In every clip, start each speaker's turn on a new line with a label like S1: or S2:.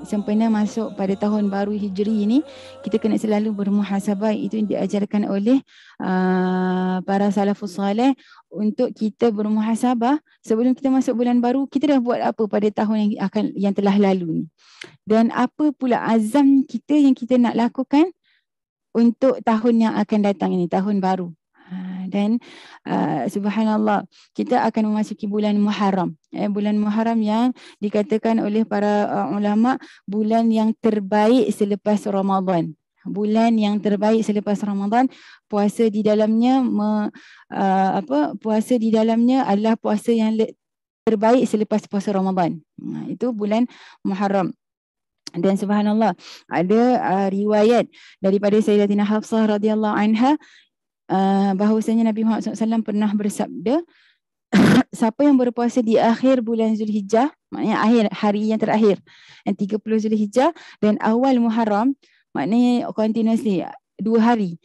S1: Sempena masuk pada tahun baru Hijri ini, kita kena selalu bermuhasabah. Itu yang diajarkan oleh para salafus saleh, untuk kita bermuhasabah sebelum kita masuk bulan baru, kita dah buat apa pada tahun yang telah lalu ni, dan apa pula azam kita yang kita nak lakukan untuk tahun yang akan datang ini, tahun baru. Dan subhanallah, kita akan memasuki bulan Muharram. Bulan Muharram yang dikatakan oleh para ulama bulan yang terbaik selepas Ramadan. Bulan yang terbaik selepas Ramadan, puasa di dalamnya puasa di dalamnya adalah puasa yang terbaik selepas puasa Ramadan. Itu bulan Muharram. Dan subhanallah, ada riwayat daripada Sayyidatina Hafsah radhiyallahu anha, bahawasanya Nabi Muhammad SAW pernah bersabda, siapa yang berpuasa di akhir bulan Zulhijjah, maknanya akhir hari yang terakhir, yang 30 Zulhijjah, dan awal Muharram, maknanya continuously 2 hari,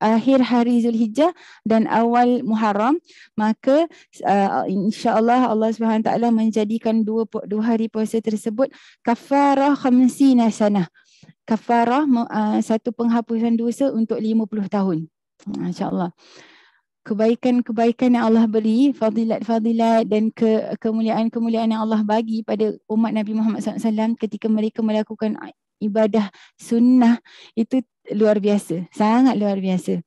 S1: akhir hari Zulhijjah dan awal Muharram, maka insya-Allah Allah Subhanahu taala menjadikan dua hari puasa tersebut kafarah 50 sanah. Kafarah satu penghapusan dosa untuk 50 tahun. Masya-Allah. Kebaikan-kebaikan yang Allah beri, fadilat-fadilat dan kemuliaan-kemuliaan yang Allah bagi pada umat Nabi Muhammad SAW ketika mereka melakukan ibadah sunnah, itu luar biasa, sangat luar biasa.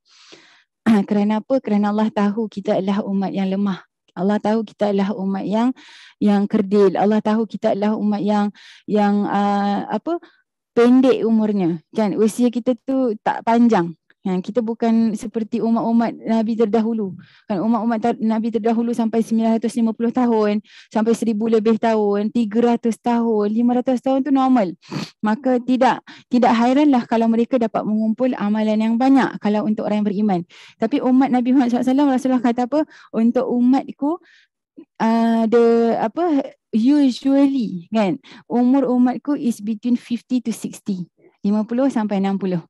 S1: Kerana apa? Kerana Allah tahu kita adalah umat yang lemah. Allah tahu kita adalah umat yang kerdil. Allah tahu kita adalah umat yang pendek umurnya, kan, usia kita tu tak panjang. Kita bukan seperti umat-umat Nabi terdahulu, kan, umat-umat Nabi terdahulu sampai 950 tahun, sampai 1000 lebih tahun, 300 tahun, 500 tahun tu normal. Maka tidak hairanlah kalau mereka dapat mengumpul amalan yang banyak kalau untuk orang yang beriman. Tapi umat Nabi Muhammad SAW, Rasulullah kata apa? Untuk umatku, usually, kan, umur umatku is between 50 to 60, 50 sampai 60.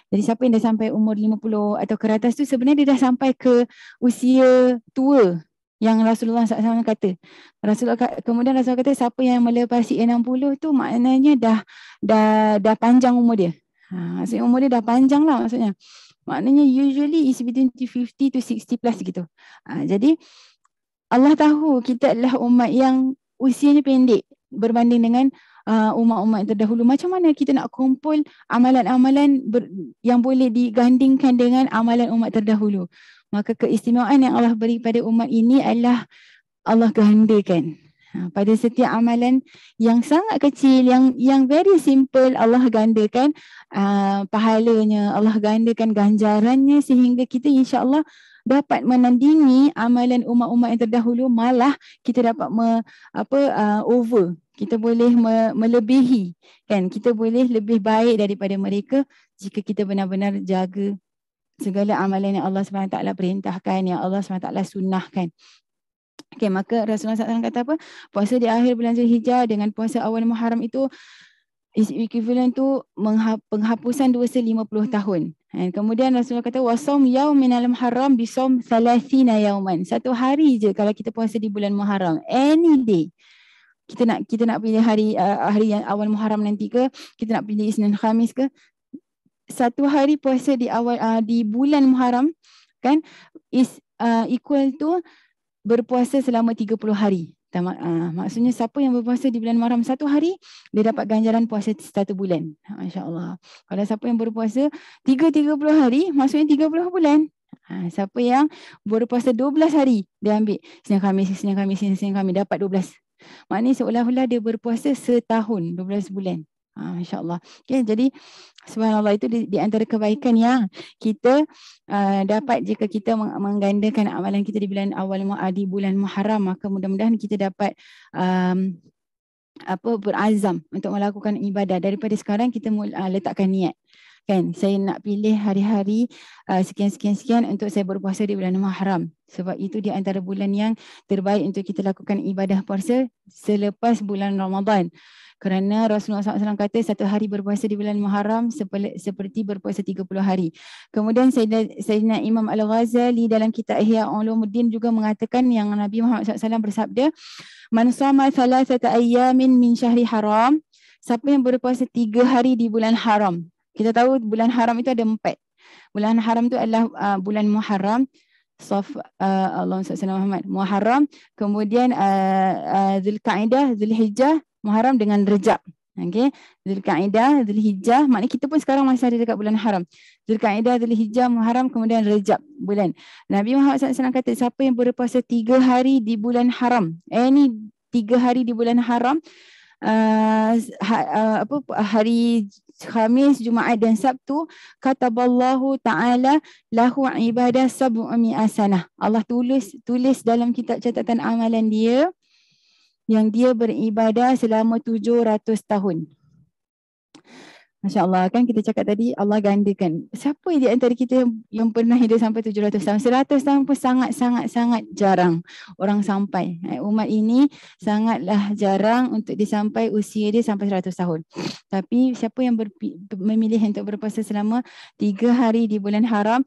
S1: Jadi siapa yang dah sampai umur 50 atau ke atas tu, sebenarnya dia dah sampai ke usia tua yang Rasulullah SAW kata. Kemudian Rasulullah kata siapa yang melepasi 60 tu maknanya dah panjang umur dia. Maksudnya umur dia dah panjang lah maksudnya. Maknanya usually is between 50 to 60 plus gitu. Jadi Allah tahu kita adalah umat yang usianya pendek berbanding dengan umat-umat terdahulu. Macam mana kita nak kumpul amalan-amalan yang boleh digandingkan dengan amalan umat terdahulu? Maka keistimewaan yang Allah beri pada umat ini adalah Allah gandakan. Pada setiap amalan yang sangat kecil, yang very simple, Allah gandakan pahalanya, Allah gandakan ganjarannya, sehingga kita insya-Allah dapat menandingi amalan umat-umat yang terdahulu, malah kita dapat over. Kita boleh melebihi, kan? Kita boleh lebih baik daripada mereka jika kita benar-benar jaga segala amalan yang Allah SWT perintahkan, yang Allah SWT sunnahkan. Okay, maka Rasulullah SAW kata apa? Puasa di akhir bulan Zulhijjah dengan puasa awal Muharram itu is equivalent to penghapusan dosa 50 tahun. Dan kemudian Rasulullah kata wasam yaumin al-muharram bisom 30 yauman. Satu hari je kalau kita puasa di bulan Muharram, any day. Kita nak pilih hari yang awal Muharram nanti ke, kita nak pilih Isnin Khamis ke, satu hari puasa di awal di bulan Muharram, kan, is equal to berpuasa selama 30 hari. Maksudnya siapa yang berpuasa di bulan Muharram satu hari, dia dapat ganjaran puasa satu bulan. Masya-Allah. Kalau siapa yang berpuasa 30 hari, maksudnya 30 bulan. Siapa yang berpuasa 12 hari, dia ambil Senin Khamis, dapat 12. Maknanya seolah-olah dia berpuasa setahun, 12 bulan. Masya-Allah. Okay, jadi subhanallah, itu di antara kebaikan yang kita dapat jika kita menggandakan amalan kita di bulan awal di bulan Muharram. Maka mudah-mudahan kita dapat berazam untuk melakukan ibadah. Daripada sekarang kita letakkan niat. Kan, saya nak pilih hari-hari sekian-sekian-sekian untuk saya berpuasa di bulan Muharram. Sebab itu di antara bulan yang terbaik untuk kita lakukan ibadah puasa selepas bulan Ramadan. Kerana Rasulullah SAW kata satu hari berpuasa di bulan Muharram seperti berpuasa 30 hari. Kemudian Sayyidina Imam Al-Ghazali dalam kitab Ihya Ulumuddin juga mengatakan yang Nabi Muhammad SAW bersabda, "Man shama thalathata ayyamin min syahri haram." Siapa yang berpuasa 3 hari di bulan haram. Kita tahu bulan haram itu ada 4. Bulan haram itu adalah bulan Muharram, Allahumma salli ala Muhammad, Muharram, kemudian Zulkaidah, Zulhijjah, Muharram dengan Rejab. Okey, Zulkaidah, Zulhijjah, maknanya kita pun sekarang masih ada dekat bulan haram. Zulkaidah, Zulhijjah, Muharram, kemudian Rejab bulan. Nabi Muhammad SAW kata siapa yang berpuasa 3 hari di bulan haram. Ni 3 hari di bulan haram, hari Khamis, Jumaat dan Sabtu, kataballahu ta'ala lahu ibadah sab'umi asanah. Allah tulis dalam kitab catatan amalan dia yang dia beribadah selama 700 tahun. Masya Allah, kan kita cakap tadi Allah gandakan. Siapa di antara kita yang pernah hidup sampai 700 tahun? 100 tahun pun sangat jarang orang sampai. Umat ini sangatlah jarang untuk disampai usia dia sampai 100 tahun. Tapi siapa yang memilih untuk berpuasa selama 3 hari di bulan haram,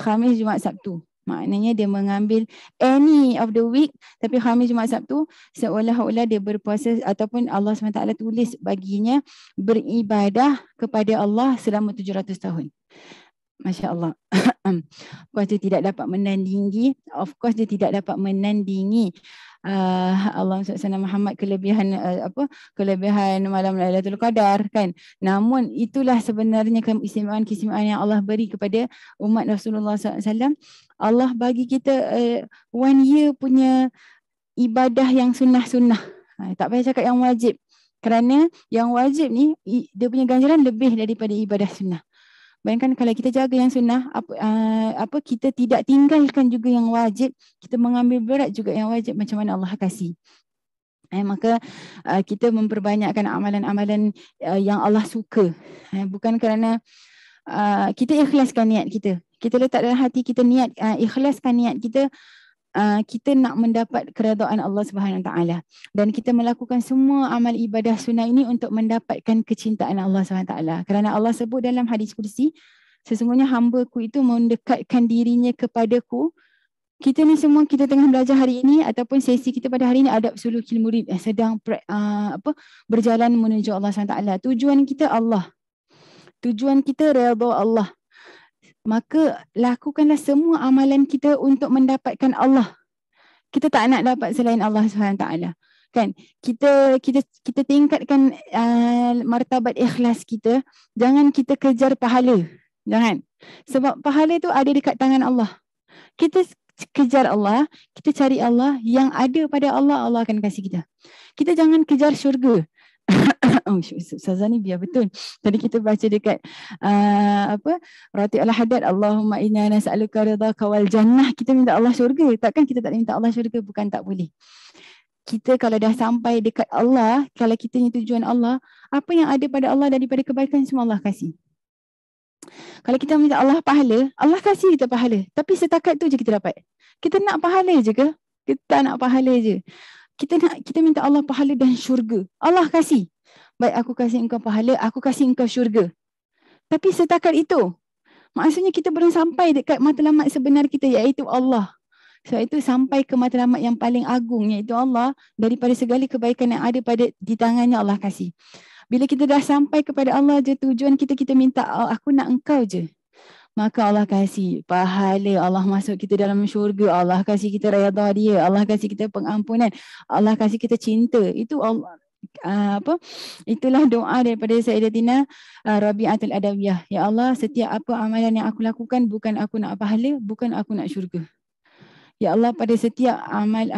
S1: Khamis, Jumaat, Sabtu. Maknanya dia mengambil any of the week, tapi Khamis, Jumaat, Sabtu seolah-olah dia berpuasa ataupun Allah SWT tulis baginya beribadah kepada Allah selama 700 tahun. Masya Allah. Of course dia tidak dapat menandingi. Allah SWT Muhammad kelebihan kelebihan malam Lailatul Qadar kan. Namun itulah sebenarnya keistimewaan yang Allah beri kepada umat Rasulullah SAW. Allah bagi kita 1 year punya ibadah yang sunnah-sunnah. Tak payah cakap yang wajib. Kerana yang wajib ni dia punya ganjaran lebih daripada ibadah sunnah. Bayangkan kalau kita jaga yang sunnah, kita tidak tinggalkan juga yang wajib, kita mengambil berat juga yang wajib, macam mana Allah kasih. Maka kita memperbanyakkan amalan-amalan yang Allah suka. Bukan kerana kita ikhlaskan niat kita. Kita letak dalam hati kita niat, ikhlaskan niat kita. Kita nak mendapat keredaan Allah Subhanahu Wa Taala dan kita melakukan semua amal ibadah sunnah ini untuk mendapatkan kecintaan Allah Subhanahu Wa Taala. Kerana Allah sebut dalam hadis kursi, sesungguhnya hamba-Ku itu mendekatkan dirinya kepadaku. Kita ni semua kita tengah belajar hari ini ataupun sesi kita pada hari ini adab sulukil murid sedang berjalan menuju Allah Subhanahu Wa Taala. Tujuan kita Allah. Tujuan kita redha Allah. Maka lakukanlah semua amalan kita untuk mendapatkan Allah. Kita tak nak dapat selain Allah SWT. Kan? Kita tingkatkan martabat ikhlas kita. Jangan kita kejar pahala. Jangan. Sebab pahala tu ada dekat tangan Allah. Kita kejar Allah, kita cari Allah, yang ada pada Allah, Allah akan kasih kita. Kita jangan kejar syurga. Ustazah ni biar betul. Tadi kita baca dekat Rati al-Haddad, Allahumma inna nas'aluka ridhaka wal jannah. Kita minta Allah syurga. Takkan kita tak minta Allah syurga? Bukan tak boleh. Kita kalau dah sampai dekat Allah, kalau kita ni tujuan Allah, apa yang ada pada Allah daripada kebaikan semua Allah kasih. Kalau kita minta Allah pahala, Allah kasih kita pahala. Tapi setakat tu je kita dapat. Kita nak pahala je ke? Kita tak nak pahala je. Kita minta Allah pahala dan syurga. Allah kasih. Baik, aku kasih engkau pahala, aku kasih engkau syurga. Tapi setakat itu. Maksudnya kita belum sampai dekat matlamat sebenar kita, iaitu Allah. Sebab itu sampai ke matlamat yang paling agung, iaitu Allah. Daripada segala kebaikan yang ada di tangannya Allah kasih. Bila kita dah sampai kepada Allah je, tujuan kita minta, aku nak engkau je. Maka Allah kasih pahala, Allah masuk kita dalam syurga, Allah kasih kita redha dia, Allah kasih kita pengampunan, Allah kasih kita cinta. Itu Allah. Itulah doa daripada Sayyidatina Rabi'atul Adawiyah. Ya Allah, setiap apa amalan yang aku lakukan, bukan aku nak pahala, bukan aku nak syurga. Ya Allah, pada setiap amal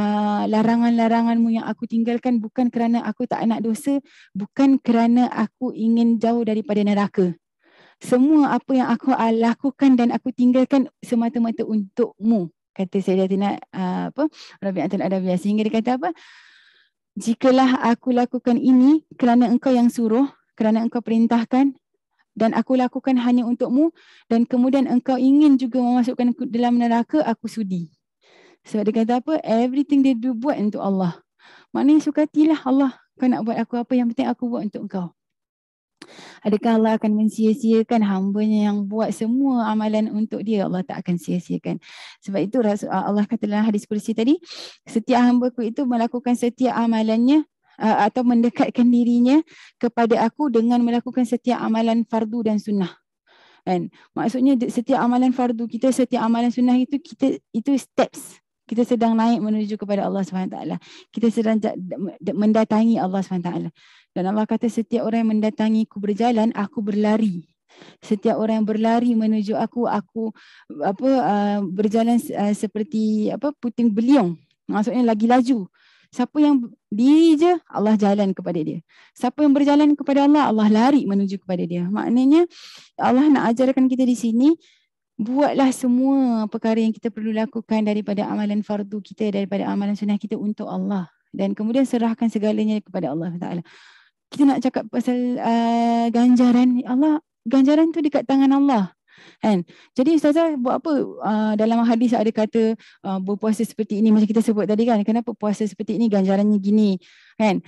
S1: larangan-laranganmu yang aku tinggalkan, bukan kerana aku tak nak dosa, bukan kerana aku ingin jauh daripada neraka. Semua apa yang aku lakukan dan aku tinggalkan semata-mata untukmu, kata Sayyidatina Rabi'atul Adawiyah. Sehingga dia kata apa? Jikalah aku lakukan ini kerana engkau yang suruh, kerana engkau perintahkan, dan aku lakukan hanya untukmu, dan kemudian engkau ingin juga memasukkan aku dalam neraka, aku sudi. Sebab dia kata apa? Everything dia buat untuk Allah. Maknanya sukatilah Allah. Kau nak buat aku apa, yang penting aku buat untuk engkau. Adakah Allah akan mensia-siakan hambanya yang buat semua amalan untuk dia? Allah tak akan sia-siakan. Sebab itu Allah kata dalam hadis kursi tadi, setiap hamba-Ku itu melakukan setiap amalannya atau mendekatkan dirinya kepada aku dengan melakukan setiap amalan fardu dan sunnah. Kan? Maksudnya setiap amalan fardu kita, setiap amalan sunnah itu steps. Kita sedang naik menuju kepada Allah SWT. Kita sedang mendatangi Allah SWT. Dan Allah kata setiap orang yang mendatangiku berjalan, aku berlari. Setiap orang yang berlari menuju aku berjalan seperti puting beliung. Maksudnya lagi laju. Siapa yang diri je, Allah jalan kepada dia. Siapa yang berjalan kepada Allah, Allah lari menuju kepada dia. Maknanya Allah nak ajarkan kita di sini, buatlah semua perkara yang kita perlu lakukan daripada amalan fardu kita, daripada amalan sunnah kita untuk Allah. Dan kemudian serahkan segalanya kepada Allah Taala. Kita nak cakap pasal ganjaran Allah, ganjaran tu dekat tangan Allah. Kan? Jadi Ustazah buat apa? Dalam hadis ada kata berpuasa seperti ini, macam kita sebut tadi kan, kenapa puasa seperti ini ganjarannya gini kan?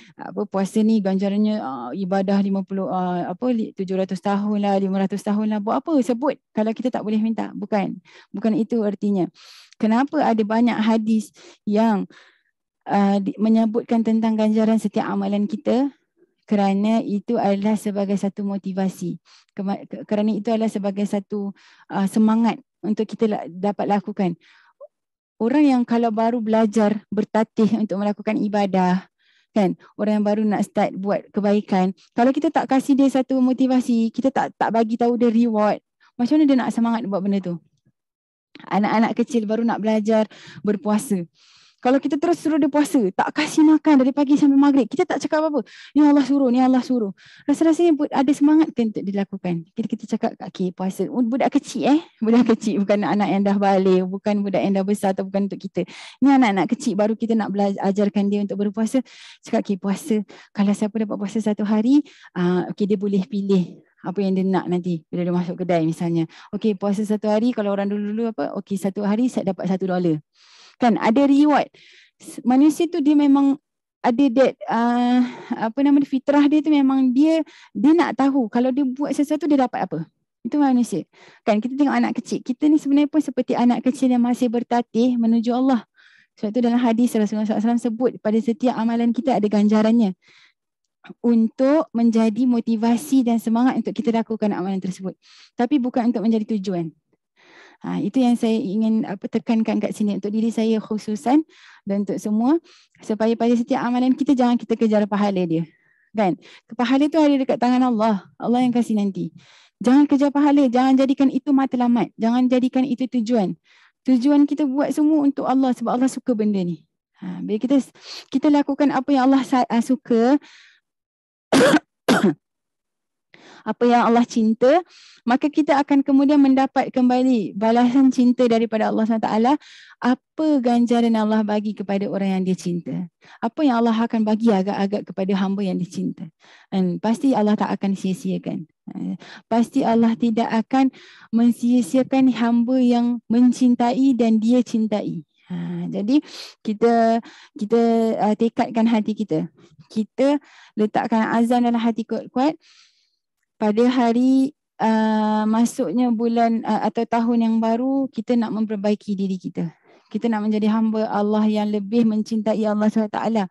S1: Puasa ni ganjarannya ibadah 700 tahun lah, 500 tahun lah. Buat apa sebut kalau kita tak boleh minta? Bukan itu artinya. Kenapa ada banyak hadis yang menyebutkan tentang ganjaran setiap amalan kita? Kerana itu adalah sebagai satu motivasi. Kerana itu adalah sebagai satu semangat untuk kita dapat lakukan. Orang yang kalau baru belajar bertatih untuk melakukan ibadah, kan, orang yang baru nak start buat kebaikan, kalau kita tak kasih dia satu motivasi, kita tak bagi tahu dia reward, macam mana dia nak semangat buat benda tu? Anak-anak kecil baru nak belajar berpuasa, kalau kita terus suruh dia puasa, tak kasih makan dari pagi sampai maghrib, kita tak cakap apa-apa. Ni Allah suruh, ni Allah suruh. Rasa-rasanya ada semangat kan untuk dilakukan. Kita cakap, okay, puasa. Budak kecil budak kecil, bukan anak yang dah balik, bukan budak yang dah besar atau bukan untuk kita. Ni anak-anak kecil, baru kita nak ajarkan dia untuk berpuasa. Cakap, okay, puasa. Kalau siapa dapat puasa satu hari, okay, dia boleh pilih apa yang dia nak nanti bila dia masuk kedai misalnya. Okay, puasa satu hari, kalau orang dulu-dulu okay, satu hari saya dapat $1. Kan ada reward. Manusia tu dia memang ada that fitrah dia tu, memang dia nak tahu kalau dia buat sesuatu dia dapat apa. Itu manusia. Kan kita tengok anak kecil. Kita ni sebenarnya pun seperti anak kecil yang masih bertatih menuju Allah. Sebab tu dalam hadis Rasulullah SAW sebut pada setiap amalan kita ada ganjarannya untuk menjadi motivasi dan semangat untuk kita lakukan amalan tersebut. Tapi bukan untuk menjadi tujuan. Itu yang saya ingin tekankan kat sini untuk diri saya khususan dan untuk semua, supaya pada setiap amalan kita jangan kita kejar pahala dia. Kan? Pahala tu ada dekat tangan Allah. Allah yang kasih nanti. Jangan kejar pahala, jangan jadikan itu matlamat, jangan jadikan itu tujuan. Tujuan kita buat semua untuk Allah sebab Allah suka benda ni. Bila kita lakukan apa yang Allah suka, apa yang Allah cinta, maka kita akan kemudian mendapat kembali balasan cinta daripada Allah SWT. Apa ganjaran Allah bagi kepada orang yang dia cinta? Apa yang Allah akan bagi agak-agak kepada hamba yang dia cinta? Dan pasti Allah tak akan sia-siakan. Pasti Allah tidak akan mensia-siakan hamba yang mencintai dan dia cintai. Jadi kita tekadkan hati kita. Kita letakkan azam dalam hati kuat-kuat. Pada hari masuknya bulan atau tahun yang baru, kita nak memperbaiki diri kita. Kita nak menjadi hamba Allah yang lebih mencintai Allah SWT.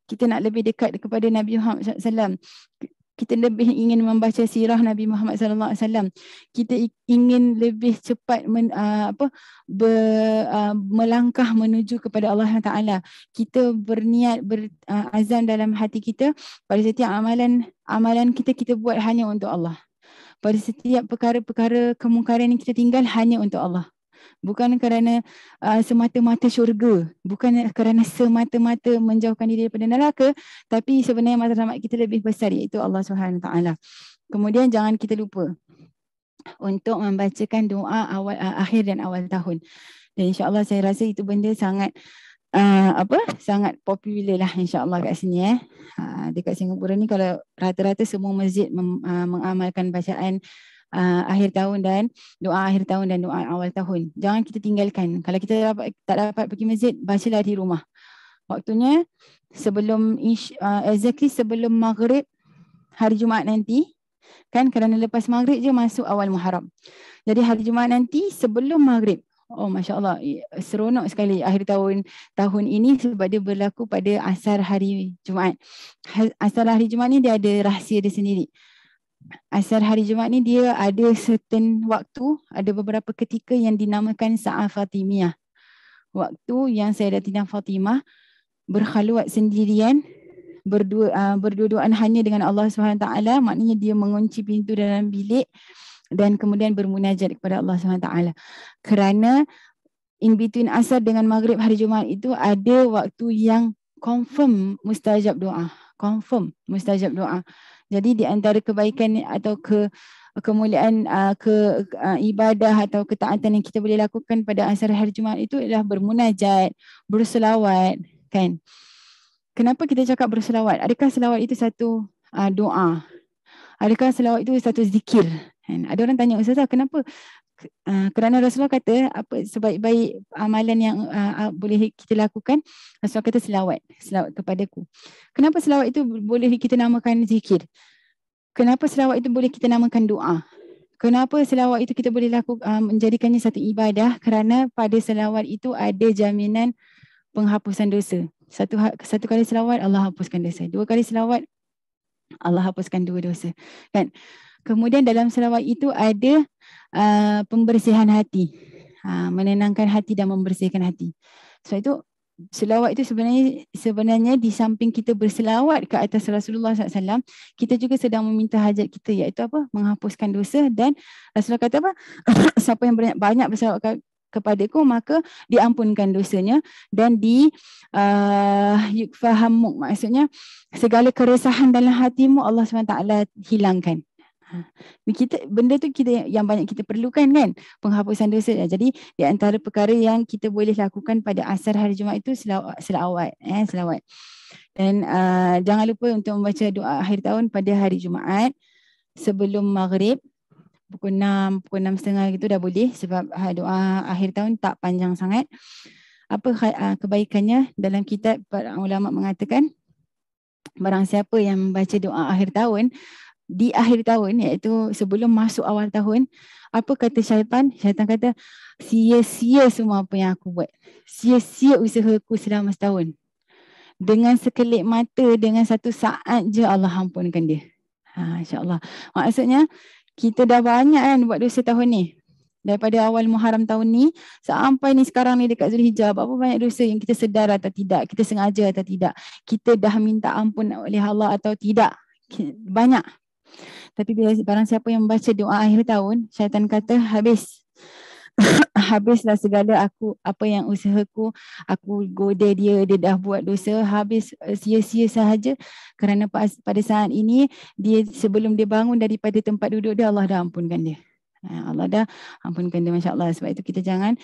S1: Kita nak lebih dekat kepada Nabi Muhammad SAW. Kita lebih ingin membaca sirah Nabi Muhammad SAW. Kita ingin lebih cepat melangkah menuju kepada Allah Taala. Kita berniat berazam dalam hati kita, pada setiap amalan kita buat hanya untuk Allah. Pada setiap perkara-perkara kemungkaran yang kita tinggal hanya untuk Allah. Bukan kerana semata-mata syurga, bukan kerana semata-mata menjauhkan diri daripada neraka, tapi sebenarnya matlamat kita lebih besar, iaitu Allah SWT. Kemudian jangan kita lupa untuk membacakan doa awal akhir dan awal tahun. Dan insya-Allah saya rasa itu benda sangat sangat popular lah insya-Allah kat sini dekat Singapura ni kalau rata-rata semua masjid mengamalkan bacaan akhir tahun dan doa akhir tahun dan doa awal tahun. Jangan kita tinggalkan. Kalau kita tak dapat pergi masjid, bacalah di rumah. Waktunya sebelum exactly sebelum maghrib hari Jumaat nanti, kan kerana lepas maghrib je masuk awal Muharram. Jadi hari Jumaat nanti sebelum maghrib. Oh Masya Allah, seronok sekali akhir tahun ini sebab dia berlaku pada asar hari Jumaat. Asar hari Jumaat ni dia ada rahsia dia sendiri. Asar hari Jumaat ni dia ada certain waktu, ada beberapa ketika yang dinamakan Sa'ah Fatimiyah. Waktu yang Sayyidatina Fatimah berkhaluat sendirian, berdua-duaan hanya dengan Allah SWT, maknanya dia mengunci pintu dalam bilik dan kemudian bermunajat kepada Allah SWT. Kerana in between asar dengan maghrib hari Jumaat itu ada waktu yang confirm mustajab doa. Confirm mustajab doa. Jadi di antara kebaikan atau kemuliaan ibadah atau ketaatan yang kita boleh lakukan pada asar hari Jumaat itu adalah bermunajat, berselawat, kan? Kenapa kita cakap berselawat? Adakah selawat itu satu doa? Adakah selawat itu satu zikir? Ada orang tanya, Ustazah, kenapa? Kerana Rasulullah kata apa sebaik-baik amalan yang boleh kita lakukan, Rasulullah kata selawat kepadaku. Kenapa selawat itu boleh kita namakan zikir? Kenapa selawat itu boleh kita namakan doa? Kenapa selawat itu kita boleh menjadikannya satu ibadah? Kerana pada selawat itu ada jaminan penghapusan dosa. Satu kali selawat Allah hapuskan dosa. 2 kali selawat Allah hapuskan 2 dosa. Kan? Kemudian dalam selawat itu ada pembersihan hati. Menenangkan hati dan membersihkan hati. Sebab itu selawat itu sebenarnya di samping kita berselawat ke atas Rasulullah SAW, kita juga sedang meminta hajat kita, iaitu apa? Menghapuskan dosa. Dan Rasulullah kata apa? Siapa yang banyak berselawat kepadaku maka diampunkan dosanya dan yukfahamuk, maksudnya segala keresahan dalam hatimu Allah SWT hilangkan. Benda tu yang banyak kita perlukan, kan, penghapusan dosa. Jadi di antara perkara yang kita boleh lakukan pada asar hari Jumaat itu selawat. Dan jangan lupa untuk membaca doa akhir tahun pada hari Jumaat sebelum maghrib. Pukul 6, pukul 6.30 gitu dah boleh, sebab doa akhir tahun tak panjang sangat. Apa kebaikannya? Dalam kitab para ulama mengatakan, barang siapa yang membaca doa akhir tahun di akhir tahun, iaitu sebelum masuk awal tahun, apa kata syaitan? Syaitan kata, sia-sia semua apa yang aku buat. Sia-sia usahaku selama setahun. Dengan sekelip mata, dengan 1 saat je Allah ampunkan dia. InsyaAllah. Maksudnya, kita dah banyak kan buat dosa tahun ni. Daripada awal Muharram tahun ni sampai ni sekarang ni dekat Zulhijjah, berapa banyak dosa yang kita sedar atau tidak, kita sengaja atau tidak, kita dah minta ampun oleh Allah atau tidak. Banyak. Tapi bila barang siapa yang membaca doa akhir tahun, syaitan kata habis. Habislah segala apa yang usahaku, aku goda dia dah buat dosa, habis sia-sia sahaja. Kerana pada saat ini dia, sebelum dia bangun daripada tempat duduk dia, Allah dah ampunkan dia. Allah dah ampunkan dia, Masya Allah. Sebab itu kita jangan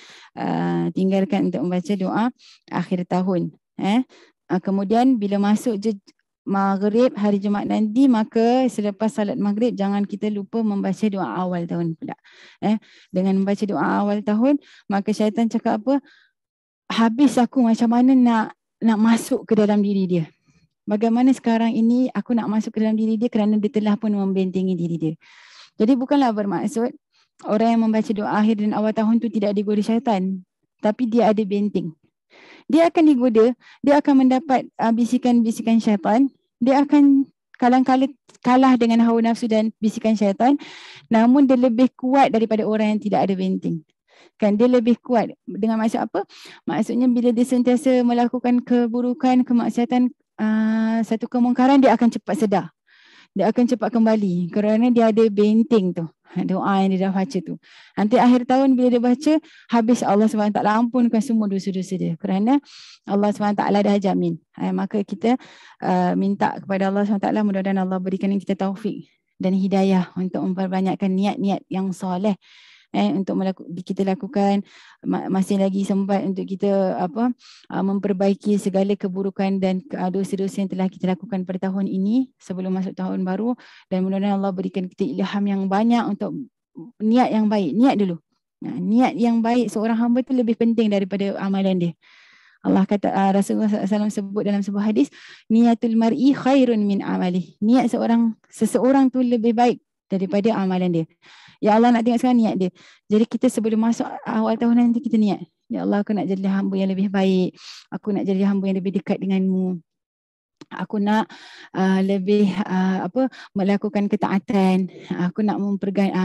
S1: tinggalkan untuk membaca doa akhir tahun. Kemudian bila masuk je maghrib hari Jumaat nanti, maka selepas salat maghrib jangan kita lupa membaca doa awal tahun pula. Dengan membaca doa awal tahun, maka syaitan cakap apa? Habis aku, macam mana nak masuk ke dalam diri dia. Bagaimana sekarang ini aku nak masuk ke dalam diri dia kerana dia telah pun membentengi diri dia. Jadi bukanlah bermaksud orang yang membaca doa akhir dan awal tahun tu tidak digoda syaitan. Tapi dia ada benteng. Dia akan digoda, dia akan mendapat bisikan-bisikan syaitan, dia akan kadang-kadang kalah dengan hawa nafsu dan bisikan syaitan, namun dia lebih kuat daripada orang yang tidak ada benteng. Kan, dia lebih kuat. Dengan maksud apa? Maksudnya bila dia sentiasa melakukan keburukan, kemaksiatan, satu kemungkaran, dia akan cepat sedar. Dia akan cepat kembali kerana dia ada benteng tu, doa yang dia dah baca tu. Nanti akhir tahun bila dia baca, habis Allah SWT ampunkan semua dosa-dosa dia. Kerana Allah SWT dah jamin. Maka kita minta kepada Allah SWT, mudah-mudahan Allah berikan kita taufik dan hidayah untuk memperbanyakkan niat-niat yang soleh. untuk kita lakukan, masih lagi sempat untuk kita memperbaiki segala keburukan dan dosa-dosa yang telah kita lakukan pada tahun ini sebelum masuk tahun baru, dan mudah-mudahan Allah berikan kita ilham yang banyak untuk niat yang baik. Niat dulu. Niat yang baik seorang hamba itu lebih penting daripada amalan dia. Allah kata, Rasulullah SAW sebut dalam sebuah hadis, niatul mar'i khairun min amalih. Niat seseorang tu lebih baik daripada amalan dia. Ya Allah, nak tengok sekarang niat dia. Jadi kita sebelum masuk awal tahun nanti kita niat, ya Allah, aku nak jadi hamba yang lebih baik. Aku nak jadi hamba yang lebih dekat denganmu. Aku nak lebih melakukan ketaatan. Aku nak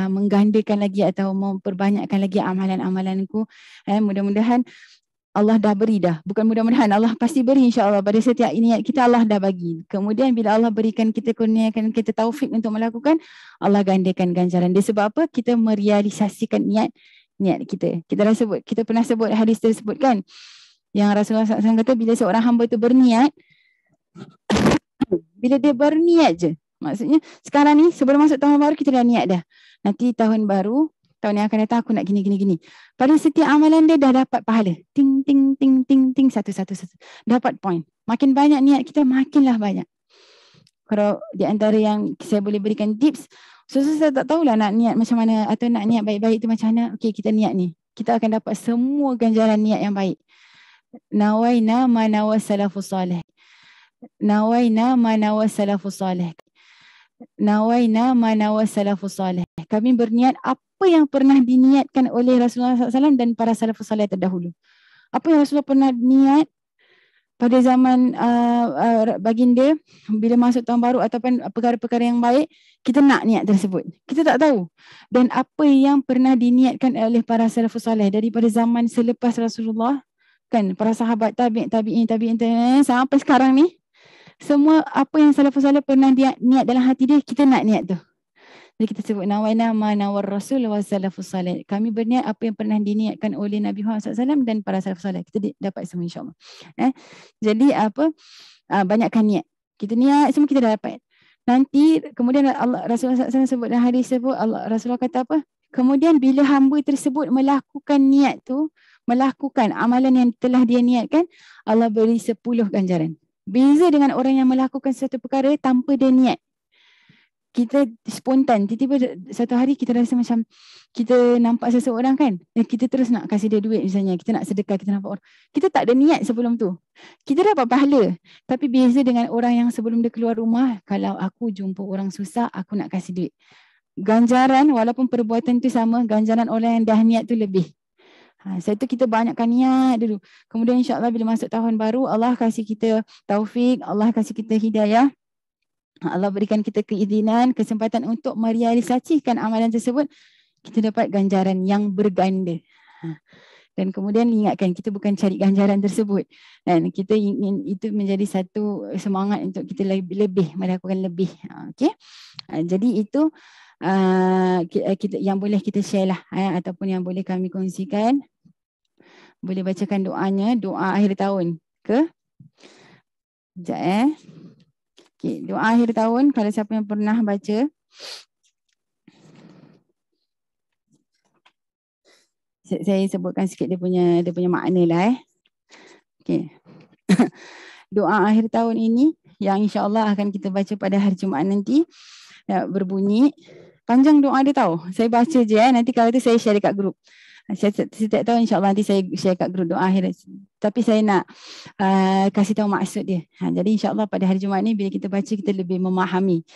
S1: menggandakan lagi atau memperbanyakkan lagi amalan-amalanku. Mudah-mudahan Allah dah beri dah. Bukan mudah-mudahan, Allah pasti beri insya-Allah pada setiap niat kita, Allah dah bagi. Kemudian bila Allah berikan kita kurniakan kita taufik untuk melakukan, Allah gandakan ganjaran dia. Sebab apa? Kita merealisasikan niat kita. Kita pernah sebut hadis tersebut kan? Yang Rasulullah SAW kata bila seorang hamba tu berniat, bila dia berniat je, maksudnya sekarang ni sebelum masuk tahun baru kita dah niat dah. Nanti tahun baru, tahun yang akan datang aku nak gini. Pada setiap amalan dia dah dapat pahala. Ting, ting, ting, ting, ting, satu. Dapat point. Makin banyak niat kita, makinlah banyak. Kalau di antara yang saya boleh berikan tips, saya tak tahulah nak niat macam mana atau nak niat baik-baik tu macam mana. Okey, kita niat ni. Kita akan dapat semua ganjaran niat yang baik. Nawaina ma nawas salafus salih. Nawaina ma nawas salafus salih. Nawaina ma nawas salafus salih. Kami berniat apa yang pernah diniatkan oleh Rasulullah SAW dan para salafus salih terdahulu. Apa yang Rasulullah pernah niat pada zaman baginda bila masuk tahun baru ataupun perkara-perkara yang baik, kita nak niat tersebut. Kita tak tahu. Dan apa yang pernah diniatkan oleh para salafus salih daripada zaman selepas Rasulullah, kan, para sahabat, tabi'in sampai sekarang ni, semua apa yang salafus salih pernah niat dalam hati dia, kita nak niat tu. Jadi kita sebut nawaina ma nawar rasul wa salafus salih. Kami berniat apa yang pernah diniatkan oleh Nabi Muhammad SAW dan para salafus salih. Kita dapat semua insya-Allah. Jadi banyakkan niat. Kita niat semua kita dah dapat. Nanti kemudian Rasulullah SAW sebut dalam hadis sebut, Rasulullah kata apa? Kemudian bila hamba tersebut melakukan niat tu, melakukan amalan yang telah dia niatkan, Allah beri 10 ganjaran. Beza dengan orang yang melakukan satu perkara tanpa dia niat. Kita spontan, tiba-tiba satu hari kita rasa macam kita nampak seseorang kan, kita terus nak kasih dia duit misalnya, kita nak sedekah, kita nampak orang, kita tak ada niat sebelum tu, kita dapat pahala. Tapi beza dengan orang yang sebelum dia keluar rumah, kalau aku jumpa orang susah, aku nak kasih duit, ganjaran walaupun perbuatan tu sama, ganjaran orang yang dah niat tu lebih. Sebab tu kita banyakkan niat dulu. Kemudian insya-Allah bila masuk tahun baru, Allah kasih kita taufik, Allah kasih kita hidayah, Allah berikan kita keizinan, kesempatan untuk merealisasikan amalan tersebut, kita dapat ganjaran yang berganda. Dan kemudian ingatkan, kita bukan cari ganjaran tersebut, dan kita ingin itu menjadi satu semangat untuk kita lebih melakukan lebih. Okey. Jadi itu kita yang boleh kita share lah, ataupun yang boleh kami kongsikan. Boleh bacakan doanya, doa akhir tahun ke? Sekejap Okay, doa akhir tahun, kalau siapa yang pernah baca. Saya sebutkan sikit dia punya makna lah. Okay. Doa akhir tahun ini yang insya-Allah akan kita baca pada hari Jumaat nanti, berbunyi, panjang doa dia tahu. Saya baca je nanti kalau tu saya share dekat grup. Saya tak tahu, insya-Allah nanti saya share kat grup doa akhir. Tapi saya nak kasih tahu maksud dia. Jadi insya-Allah pada hari Jumaat ni bila kita baca kita lebih memahami.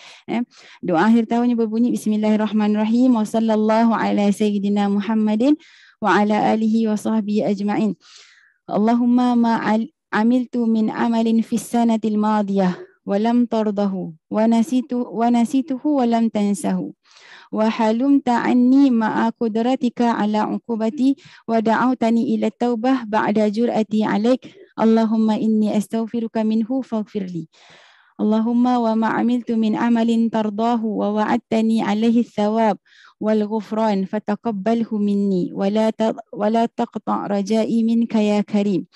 S1: Doa akhir tahunnya berbunyi Bismillahirrahmanirrahim wa sallallahu ala sayyidina Muhammadin wa ala alihi wa sahbihi ajma'in. Allahumma ma amiltu min amalin fis sanatil madiyah wa lam tardahu wa nasituhu wa lam tansahu. وحلمت عني مع قدرتك على عقوبتي ودعوتني إلى التوبة بعد جرأتي عليك اللهم إني أستغفرك منه فاغفر لي اللهم وما عملت من عمل ترضاه ووعدتني عليه الثواب والغفران فتقبله مني ولا تقطع رجائي منك يا كريم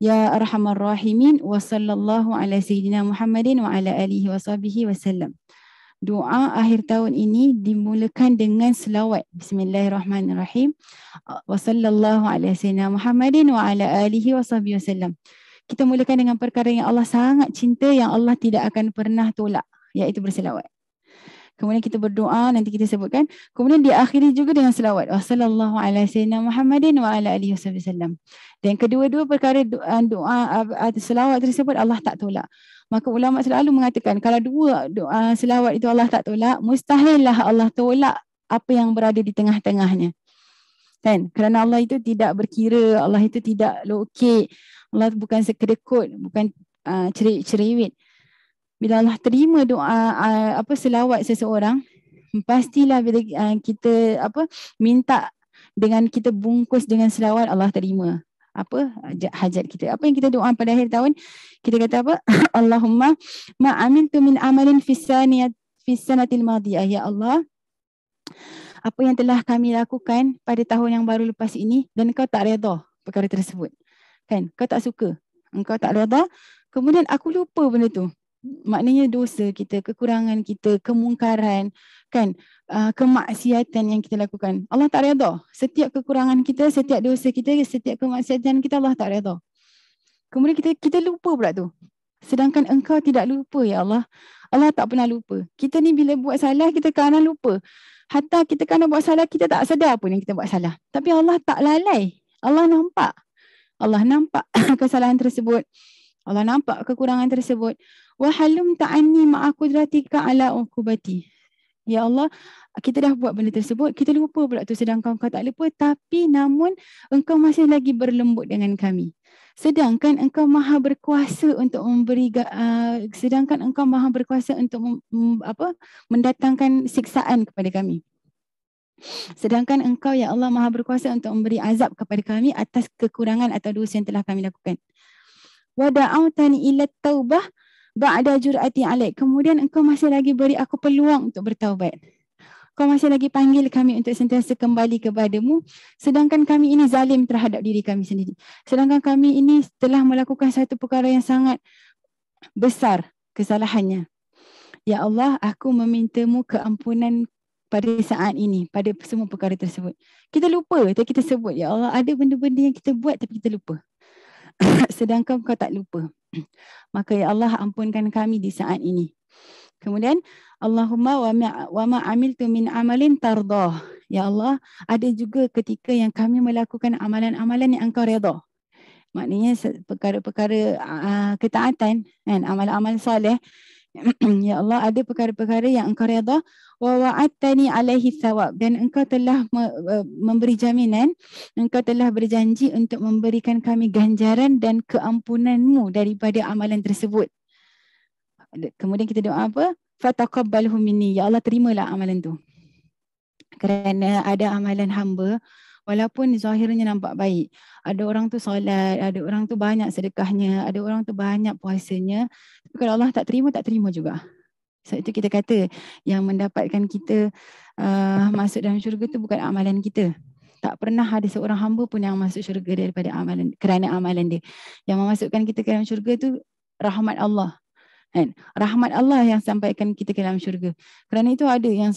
S1: يا أرحم الراحمين وصلى الله على سيدنا محمد وعلى آله وصحبه وسلم. Doa akhir tahun ini dimulakan dengan selawat. Bismillahirrahmanirrahim. Wa sallallahu ala sayyidina Muhammadin wa ala alihi wa sahbihi wasallam. Kita mulakan dengan perkara yang Allah sangat cinta, yang Allah tidak akan pernah tolak, iaitu berselawat. Kemudian kita berdoa, nanti kita sebutkan. Kemudian diakhiri juga dengan selawat. Wassallallahu ala sayyidina Muhammadin wa ala alihi wasallam. Dan kedua-dua perkara doa selawat tersebut Allah tak tolak. Maka ulama selalu mengatakan kalau dua doa selawat itu Allah tak tolak, mustahillah Allah tolak apa yang berada di tengah-tengahnya. Kan? Kerana Allah itu tidak berkira, Allah itu tidak lokek. Allah bukan sekedekut, bukan cerewet. Bila Allah terima doa selawat seseorang, pastilah bila kita minta dengan kita bungkus dengan selawat, Allah terima hajat kita. Apa yang kita doa pada akhir tahun, kita kata apa? Allahumma ma amiltu min amalin fis sanatil madiyah. Ya Allah, apa yang telah kami lakukan pada tahun yang baru lepas ini dan Engkau tak redha perkara tersebut. Kan? Kau tak suka. Engkau tak redha. Kemudian aku lupa benda tu. Maknanya dosa kita, kekurangan kita, kemungkaran, kan, kemaksiatan yang kita lakukan. Allah tak redha. Setiap kekurangan kita, setiap dosa kita, setiap kemaksiatan kita, Allah tak redha. Kemudian kita lupa pula tu. Sedangkan Engkau tidak lupa, ya Allah. Allah tak pernah lupa. Kita ni bila buat salah, kita kadang lupa. Hatta kita kadang buat salah, kita tak sedar pun yang kita buat salah. Tapi Allah tak lalai. Allah nampak. Allah nampak kesalahan tersebut. Allah nampak kekurangan tersebut. Wa halum ta'anni ma'a qudratika ala uqubati. Ya Allah, kita dah buat benda tersebut, kita lupa pula tu, sedangkan Engkau tak lupa, tapi namun Engkau masih lagi berlembut dengan kami. Sedangkan Engkau maha berkuasa untuk mendatangkan siksaan kepada kami. Sedangkan Engkau, ya Allah, maha berkuasa untuk memberi azab kepada kami atas kekurangan atau dosa yang telah kami lakukan. Wa da'autani ila taubah ba'da jur'ati alaik. Kemudian Engkau masih lagi beri aku peluang untuk bertaubat. Kau masih lagi panggil kami untuk sentiasa kembali kepadamu, sedangkan kami ini zalim terhadap diri kami sendiri. Sedangkan kami ini telah melakukan satu perkara yang sangat besar kesalahannya. Ya Allah, aku memintamu keampunan pada saat ini, pada semua perkara tersebut. Kita lupa, tapi kita sebut, ya Allah, ada benda-benda yang kita buat tapi kita lupa. Sedangkan Kau tak lupa. Maka ya Allah, ampunkan kami di saat ini. Kemudian Allahumma wa ma amiltu min amalin tardah. Ya Allah, ada juga ketika yang kami melakukan amalan-amalan yang Engkau redha. Maknanya perkara-perkara ketaatan, kan, amal-amal soleh. Ya Allah, ada perkara-perkara yang Engkau redha. Wa wa'adtani alaihi thawab, dan Engkau telah memberi jaminan, Engkau telah berjanji untuk memberikan kami ganjaran dan keampunanmu daripada amalan tersebut. Kemudian kita doa apa? Fataqabbalhu minni. Ya Allah, terimalah amalan tu. Kerana ada amalan hamba, walaupun zahirnya nampak baik. Ada orang tu solat, ada orang tu banyak sedekahnya, ada orang tu banyak puasanya. Tapi kalau Allah tak terima juga. So itu kita kata yang mendapatkan kita masuk dalam syurga tu bukan amalan kita. Tak pernah ada seorang hamba pun yang masuk syurga daripada amalan, kerana amalan dia. Yang memasukkan kita ke dalam syurga tu rahmat Allah. Kan? Rahmat Allah yang sampaikan kita ke dalam syurga. Kerana itu ada yang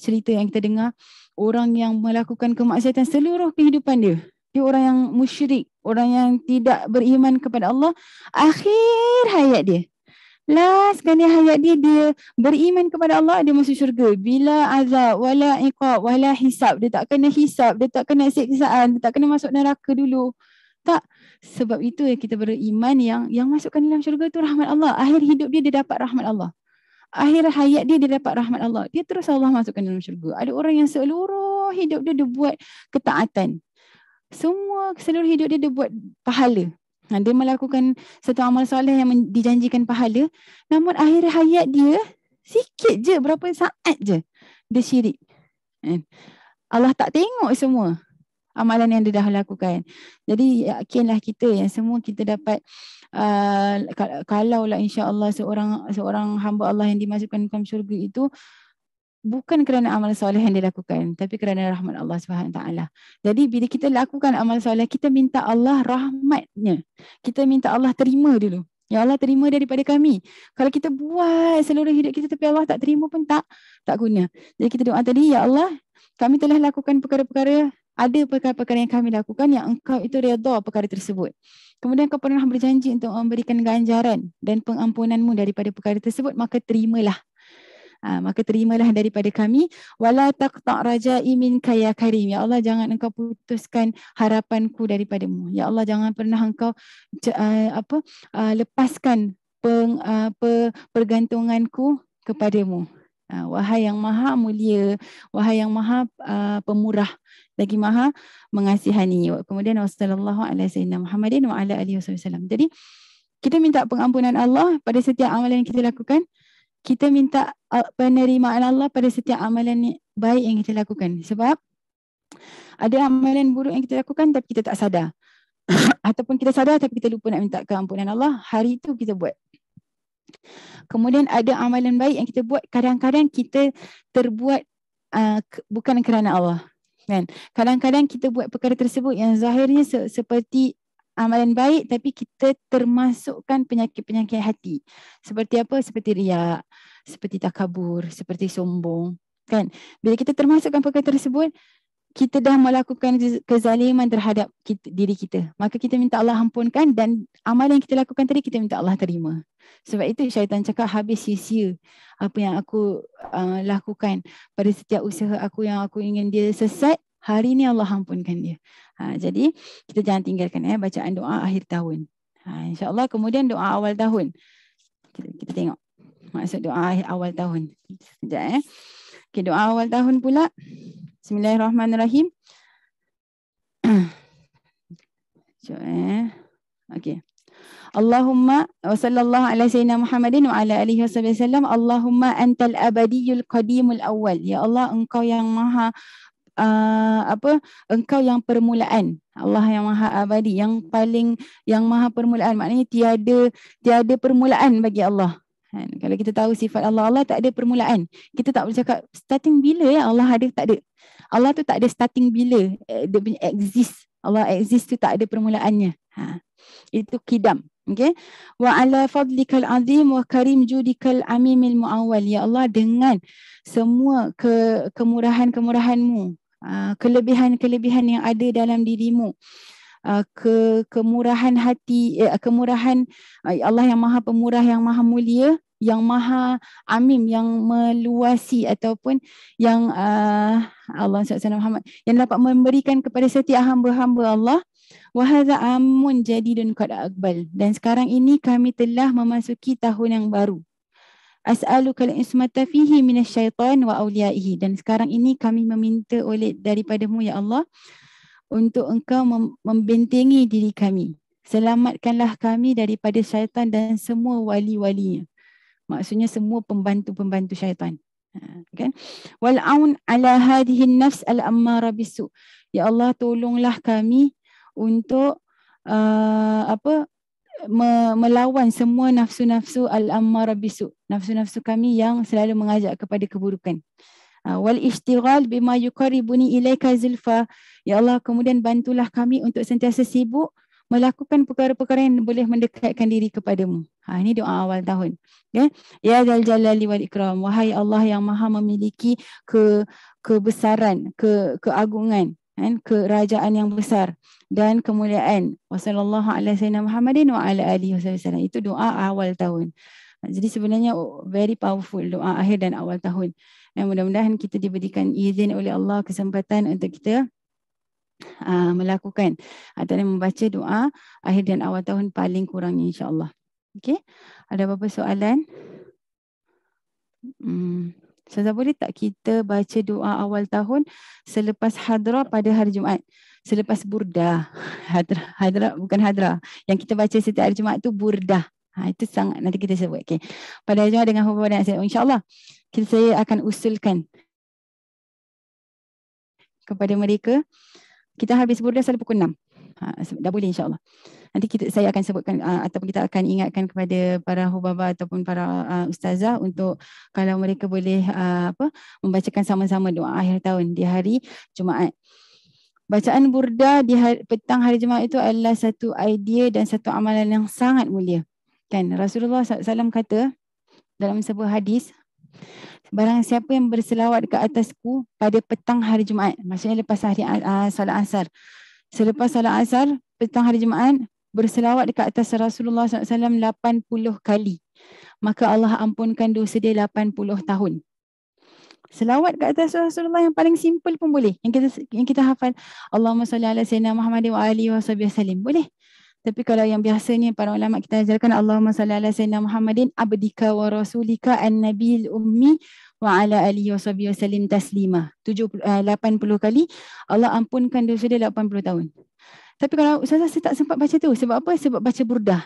S1: cerita yang kita dengar, orang yang melakukan kemaksiatan seluruh kehidupan dia. Dia orang yang musyrik, orang yang tidak beriman kepada Allah. Akhir hayat dia, last kali hayat dia beriman kepada Allah, dia masuk syurga. Bila azab, wala iqab, wala hisab. Dia tak kena hisab, dia tak kena siksaan, dia tak kena masuk neraka dulu. Tak. Sebab itu kita beriman yang masukkan dalam syurga itu rahmat Allah. Akhir hidup dia dapat rahmat Allah. Akhir hayat dia dapat rahmat Allah. Dia terus Allah masukkan dalam syurga. Ada orang yang seluruh hidup dia buat ketaatan. Seluruh hidup dia buat pahala. Dia melakukan satu amal soleh yang dijanjikan pahala. Namun akhir hayat dia sikit je, berapa saat je dia syirik. Allah tak tengok semua amalan yang dia dah lakukan. Jadi yakinlah kita yang semua kita dapat kalaulah insya-Allah seorang hamba Allah yang dimasukkan ke dalam syurga itu bukan kerana amal soleh yang dia lakukan, tapi kerana rahmat Allah Subhanahu taala. Jadi bila kita lakukan amal soleh, kita minta Allah rahmatnya. Kita minta Allah terima dulu. Ya Allah terima daripada kami. Kalau kita buat seluruh hidup kita tapi Allah tak terima pun tak guna. Jadi kita doa tadi, ya Allah, kami telah lakukan perkara-perkara, ada perkara-perkara yang kami lakukan yang engkau itu redha perkara tersebut. Kemudian kau pernah berjanji untuk memberikan ganjaran dan pengampunanmu daripada perkara tersebut, maka terimalah. Maka terimalah daripada kami. Wala taqta' rajai minka ya karim. Ya Allah, jangan engkau putuskan harapanku daripadamu. Ya Allah, jangan pernah engkau lepaskan pergantunganku kepadamu. Wahai yang maha mulia, wahai yang maha pemurah, lagi maha mengasihani. Kemudian wassallallahu ala sayyidina Muhammadin wa ala alihi wasallam. Jadi kita minta pengampunan Allah pada setiap amalan yang kita lakukan. Kita minta penerimaan Allah pada setiap amalan baik yang kita lakukan. Sebab ada amalan buruk yang kita lakukan tapi kita tak sadar. Ataupun kita sadar tapi kita lupa nak minta keampunan Allah. Hari itu kita buat. Kemudian ada amalan baik yang kita buat, kadang-kadang kita terbuat bukan kerana Allah. Kan? Kadang-kadang kita buat perkara tersebut yang zahirnya seperti amalan baik tapi kita termasukkan penyakit-penyakit hati. Seperti apa? Seperti riak, seperti takabur, seperti sombong. Kan? Bila kita termasukkan perkara tersebut, kita dah melakukan kezaliman terhadap diri kita. Maka kita minta Allah ampunkan dan amalan yang kita lakukan tadi kita minta Allah terima. Sebab itu syaitan cakap habis sia-sia apa yang aku lakukan pada setiap usaha aku yang aku ingin dia sesat. Hari ni Allah ampunkan dia. Jadi kita jangan tinggalkan bacaan doa akhir tahun. InsyaAllah. Kemudian doa awal tahun. Kita tengok maksud doa awal tahun. Sekejap Okay, doa awal tahun pula. Bismillahirrahmanirrahim. Okay. Allahumma wa sallallahu ala sayyidina Muhammadin wa ala alihi wasallam. Allahumma antal abadiyul qadimul awal. Ya Allah, engkau yang maha engkau yang permulaan. Allah yang maha abadi, yang maha permulaan. Maknanya tiada permulaan bagi Allah. Kalau kita tahu sifat Allah, Allah tak ada permulaan. Kita tak boleh cakap starting bila ya Allah ada, tak ada. Allah tu tak ada starting bila dia punya exist. Allah exist tu tak ada permulaannya. Itu qidam. Okay. Wa ala fadlikal azim wa karim judikal amimil muawwal. Ya Allah, dengan semua kemurahan-kemurahanmu, kelebihan-kelebihan yang ada dalam dirimu, kemurahan hati, kemurahan Allah yang maha pemurah, yang maha mulia, yang maha amim, yang meluasi ataupun yang Allah SWT Muhammad yang dapat memberikan kepada setiap hamba-hamba Allah. Wahadha amun jadidun qad aqbal. Dan sekarang ini kami telah memasuki tahun yang baru. As'alukal ismata fihi minasyaitan wa awliyaihi. Dan sekarang ini kami meminta daripadamu ya Allah untuk engkau membentengi diri kami. Selamatkanlah kami daripada syaitan dan semua wali-walinya. Maksudnya semua pembantu-pembantu syaitan. Kan? Wal aun ala hadhihi nafs al-ammara bisu. Ya Allah, tolonglah kami untuk melawan semua nafsu-nafsu al-ammara bisu. Nafsu-nafsu kami yang selalu mengajak kepada keburukan. Wal ishtighal bima yuqarribuni ilaika zulfa. Ya Allah, kemudian bantulah kami untuk sentiasa sibuk melakukan perkara-perkara yang boleh mendekatkan diri kepadamu. Ini doa awal tahun. Ya Dzal Jalali wal Ikram. Wahai Allah yang maha memiliki kebesaran, keagungan, kerajaan yang besar dan kemuliaan. Wassallallahu ala sayyidina Muhammadin wa ala alihi wasallam. Itu doa awal tahun. Jadi sebenarnya very powerful doa akhir dan awal tahun. Dan mudah-mudahan kita diberikan izin oleh Allah kesempatan untuk kita melakukan atau membaca doa akhir dan awal tahun paling kurangnya insya-Allah. Okey. Ada apa-apa soalan? Ustazah, boleh tak kita baca doa awal tahun selepas hadrah pada hari Jumaat? Selepas burdah. Hadrah bukan hadrah. Yang kita baca setiap hari Jumaat tu burdah. Itu sangat nanti kita sebut. Okay. Pada hari Jumaat dengan hubungan insya-Allah saya akan usulkan kepada mereka. Kita habis burdah selalu pukul 6. Dah boleh insya-Allah. Nanti saya akan sebutkan ataupun kita akan ingatkan kepada para hubaba ataupun para ustazah untuk kalau mereka boleh membacakan sama-sama doa akhir tahun di hari Jumaat. Bacaan burdah di petang hari Jumaat itu adalah satu idea dan satu amalan yang sangat mulia. Kan Rasulullah SAW kata dalam sebuah hadis, barang siapa yang berselawat ke atasku pada petang hari Jumaat, maksudnya lepas hari solat asar. Selepas solat asar, petang hari Jumaat, berselawat dekat atas Rasulullah SAW 80 kali. Maka Allah ampunkan dosa dia 80 tahun. Selawat ke atas Rasulullah yang paling simple pun boleh. Yang kita hafal, Allahumma salli ala sayyidina Muhammad wa alihi wa sallim. Boleh. Tapi kalau yang biasanya para ulama kita ajarkan, Allahumma salli ala sayyidina Muhammadin abdika wa rasulika an-nabiyil ummi wa ala alihi wa sallim taslima. 80 kali, Allah ampunkan dosa dia 80 tahun. Tapi kalau Ustazah saya tak sempat baca tu. Sebab apa? Sebab baca burdah.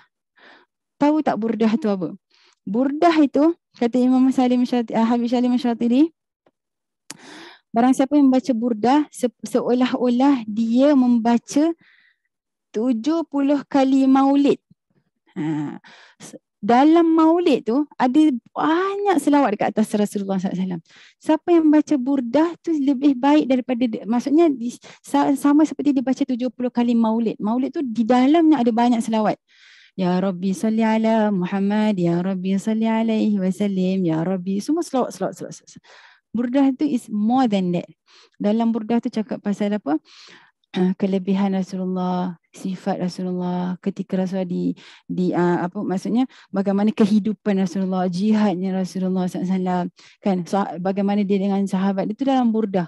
S1: Tahu tak burdah tu apa? Burdah itu, kata Imam Habib Salim Syatiri, barang siapa yang membaca burdah, seolah-olah dia membaca 70 kali maulid. Dalam maulid tu ada banyak selawat dekat atas Rasulullah SAW. Siapa yang baca burdah tu lebih baik daripada, maksudnya sama seperti dia baca 70 kali maulid. Maulid tu di dalamnya ada banyak selawat. Ya Rabbi salli ala Muhammad, Ya Rabbi salli alaihi wasallim, Ya Rabbi. Semua selawat. Burdah tu is more than that. Dalam burdah tu cakap pasal apa? Kelebihan Rasulullah, sifat Rasulullah ketika Rasulullah apa maksudnya, bagaimana kehidupan Rasulullah, jihadnya Rasulullah SAW, kan, bagaimana dia dengan sahabat, itu dalam burdah.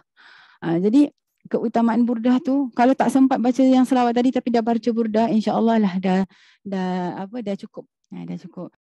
S1: Jadi keutamaan burdah tu, kalau tak sempat baca yang selawat tadi tapi dah baca burdah, insya-Allah lah dah cukup. Dah cukup.